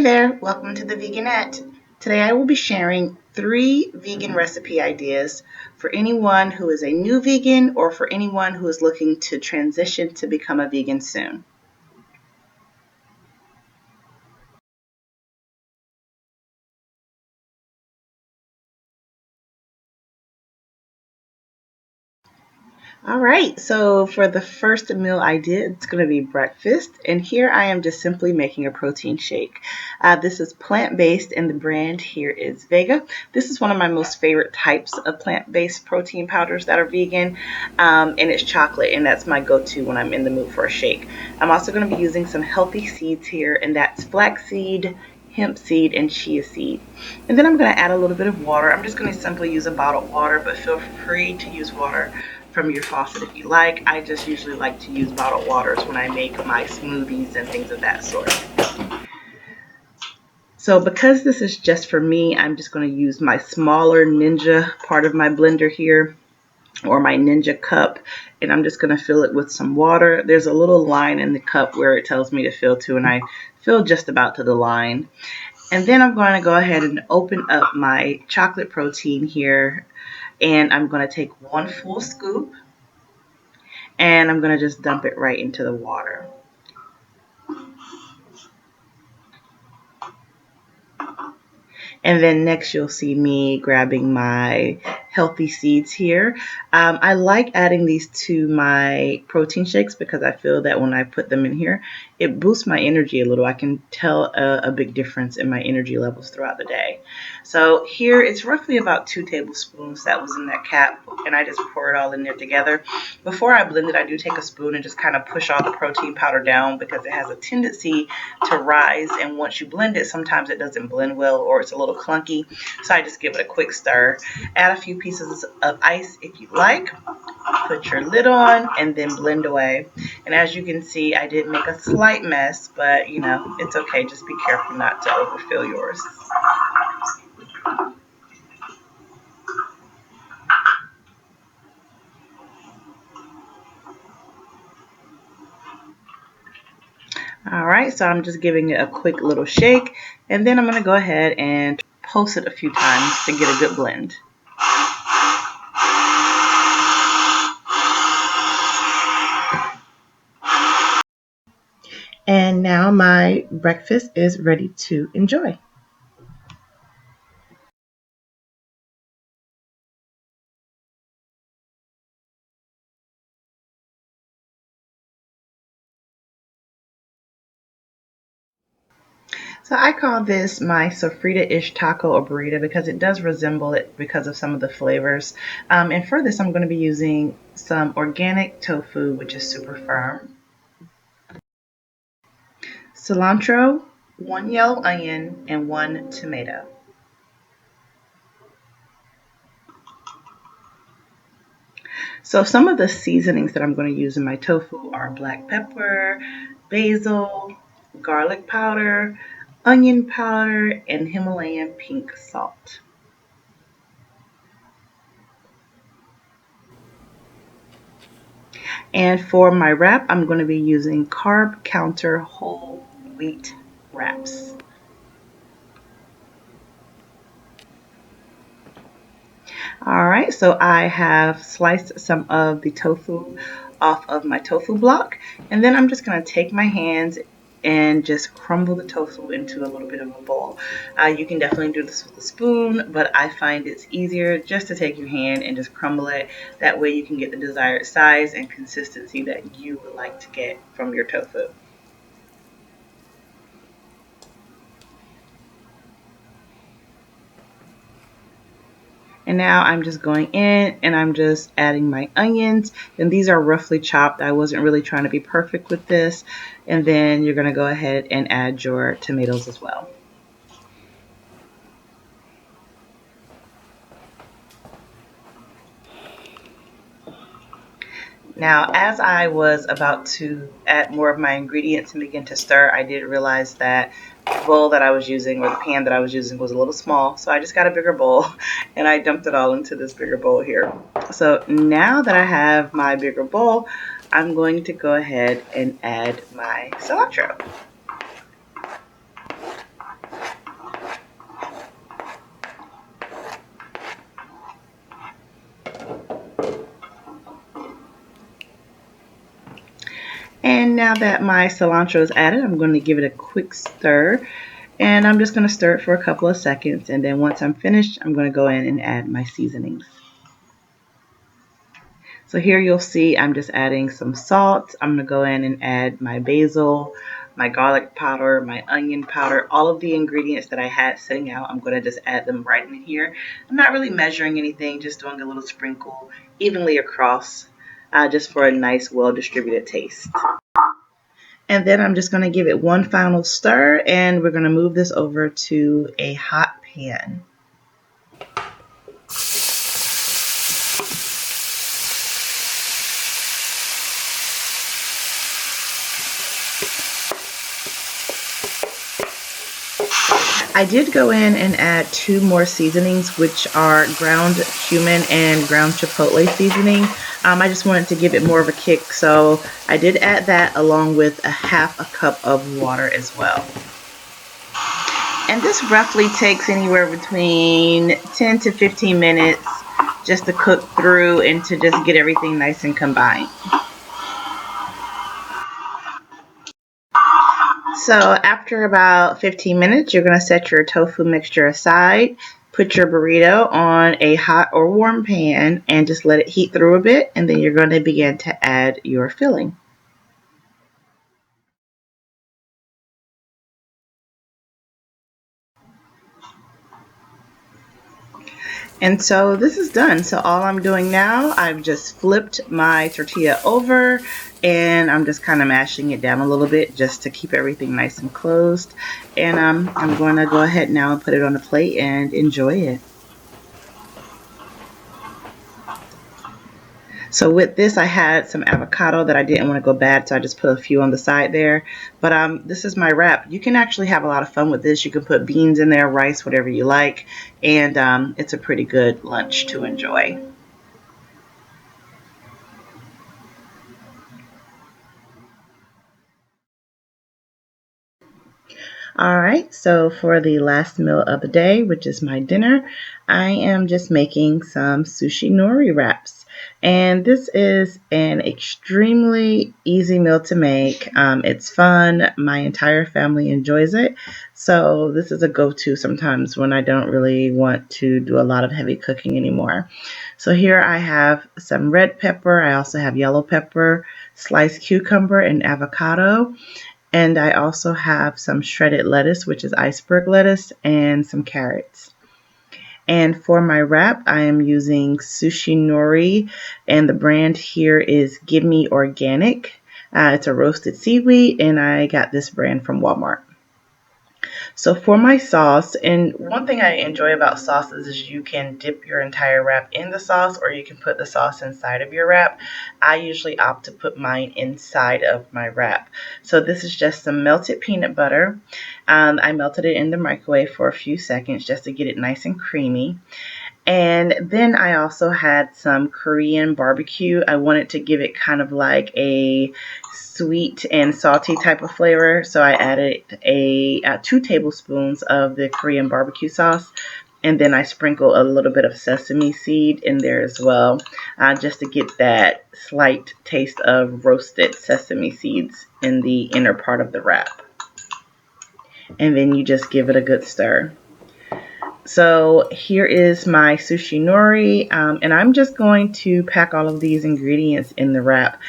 Hey there, welcome to the Veganette. Today I will be sharing 3 vegan recipe ideas for anyone who is a new vegan or for anyone who is looking to transition to become a vegan soon. All right, so for the first meal I did, it's going to be breakfast, and here I am just simply making a protein shake. This is plant-based, and the brand here is Vega. This is one of my most favorite types of plant-based protein powders that are vegan, and it's chocolate, and that's my go-to when I'm in the mood for a shake. I'm also going to be using some healthy seeds here, and that's flaxseed, hemp seed, and chia seed. And then I'm going to add a little bit of water. I'm just going to simply use a bottled water, but feel free to use water from your faucet if you like. I just usually like to use bottled waters when I make my smoothies and things of that sort. So because this is just for me, I'm just going to use my smaller Ninja part of my blender here, or my Ninja cup, and I'm just going to fill it with some water. There's a little line in the cup where it tells me to fill to, and I fill just about to the line. And then I'm going to go ahead and open up my chocolate protein here, and I'm going to take 1 full scoop, and I'm going to just dump it right into the water. And then next you'll see me grabbing my healthy seeds here. I like adding these to my protein shakes because I feel that when I put them in here, it boosts my energy a little. I can tell a big difference in my energy levels throughout the day. So here it's roughly about 2 tablespoons that was in that cap, and I just pour it all in there together. Before I blend it, I do take a spoon and just kind of push all the protein powder down because it has a tendency to rise, and once you blend it, sometimes it doesn't blend well or it's a little clunky. So I just give it a quick stir. Add a few pieces of ice if you like. Put your lid on and then blend away. And as you can see, I did make a slight mess, but you know, it's okay. Just be careful not to overfill yours. All right, so I'm just giving it a quick little shake, and then I'm going to go ahead and pulse it a few times to get a good blend. And now my breakfast is ready to enjoy. So I call this my Sofrita-ish taco or burrito because it does resemble it because of some of the flavors. And for this, I'm going to be using some organic tofu, which is super firm, cilantro, 1 yellow onion, and 1 tomato. So some of the seasonings that I'm going to use in my tofu are black pepper, basil, garlic powder, onion powder, and Himalayan pink salt. And for my wrap, I'm going to be using Carb Counter whole wheat wraps. All right, so I have sliced some of the tofu off of my tofu block, and then I'm just going to take my hands and just crumble the tofu into a little bit of a bowl. You can definitely do this with a spoon, but I find it's easier just to take your hand and just crumble it. That way you can get the desired size and consistency that you would like to get from your tofu. And now I'm just going in and I'm just adding my onions. And these are roughly chopped. I wasn't really trying to be perfect with this. And then you're going to go ahead and add your tomatoes as well. Now, as I was about to add more of my ingredients and begin to stir, I did realize that the bowl that I was using, or the pan that I was using, was a little small. So I just got a bigger bowl and I dumped it all into this bigger bowl here. So now that I have my bigger bowl, I'm going to go ahead and add my cilantro. And now that my cilantro is added, I'm going to give it a quick stir. And I'm just going to stir it for a couple of seconds. And then once I'm finished, I'm going to go in and add my seasonings. So here you'll see I'm just adding some salt. I'm going to go in and add my basil, my garlic powder, my onion powder, all of the ingredients that I had sitting out. I'm going to just add them right in here. I'm not really measuring anything, just doing a little sprinkle evenly across, just for a nice, well-distributed taste. And then I'm just going to give it one final stir, and we're going to move this over to a hot pan. I did go in and add 2 more seasonings, which are ground cumin and ground chipotle seasoning. I just wanted to give it more of a kick, so I did add that along with a half a cup of water as well. And this roughly takes anywhere between 10 to 15 minutes just to cook through and to just get everything nice and combined. So after about 15 minutes, you're going to set your tofu mixture aside, put your burrito on a hot or warm pan, and just let it heat through a bit, and then you're going to begin to add your filling. And so this is done. So all I'm doing now, I've just flipped my tortilla over and I'm just kind of mashing it down a little bit just to keep everything nice and closed. And I'm going to go ahead now and put it on a plate and enjoy it. So with this, I had some avocado that I didn't want to go bad, so I just put a few on the side there. But this is my wrap. You can actually have a lot of fun with this. You can put beans in there, rice, whatever you like, and it's a pretty good lunch to enjoy. All right, so for the last meal of the day, which is my dinner, I am just making some sushi nori wraps. And this is an extremely easy meal to make. It's fun. My entire family enjoys it. So this is a go-to sometimes when I don't really want to do a lot of heavy cooking anymore. So here I have some red pepper. I also have yellow pepper, sliced cucumber, and avocado. And I also have some shredded lettuce, which is iceberg lettuce, and some carrots. And for my wrap, I am using Sushi Nori, and the brand here is Give Me Organic. It's a roasted seaweed, and I got this brand from Walmart. So for my sauce, and one thing I enjoy about sauces is you can dip your entire wrap in the sauce or you can put the sauce inside of your wrap. I usually opt to put mine inside of my wrap. So this is just some melted peanut butter. I melted it in the microwave for a few seconds just to get it nice and creamy. And then I also had some Korean barbecue. I wanted to give it kind of like a sweet and salty type of flavor. So I added 2 tablespoons of the Korean barbecue sauce. And then I sprinkle a little bit of sesame seed in there as well, just to get that slight taste of roasted sesame seeds in the inner part of the wrap. And then you just give it a good stir. So here is my sushi nori, and I'm just going to pack all of these ingredients in the wrap.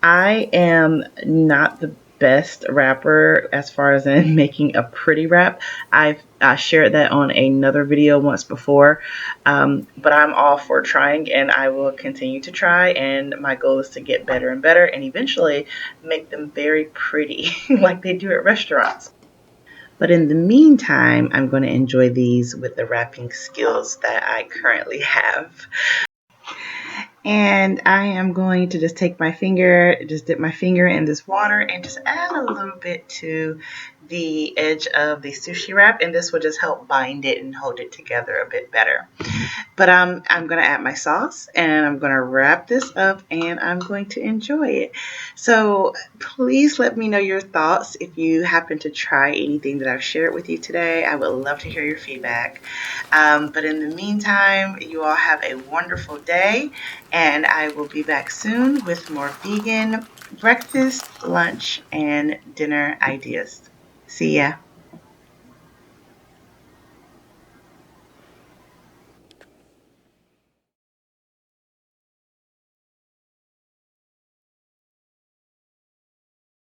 I am not the best wrapper as far as in making a pretty wrap. I've shared that on another video once before, but I'm all for trying and I will continue to try, and my goal is to get better and better and eventually make them very pretty like they do at restaurants. But in the meantime, I'm going to enjoy these with the wrapping skills that I currently have. And I am going to just take my finger, just dip my finger in this water and just add a little bit to the edge of the sushi wrap, and this will just help bind it and hold it together a bit better. But I'm going to add my sauce and I'm going to wrap this up and I'm going to enjoy it. So please let me know your thoughts if you happen to try anything that I've shared with you today. I would love to hear your feedback. But in the meantime, you all have a wonderful day, and I will be back soon with more vegan breakfast, lunch, and dinner ideas. See ya.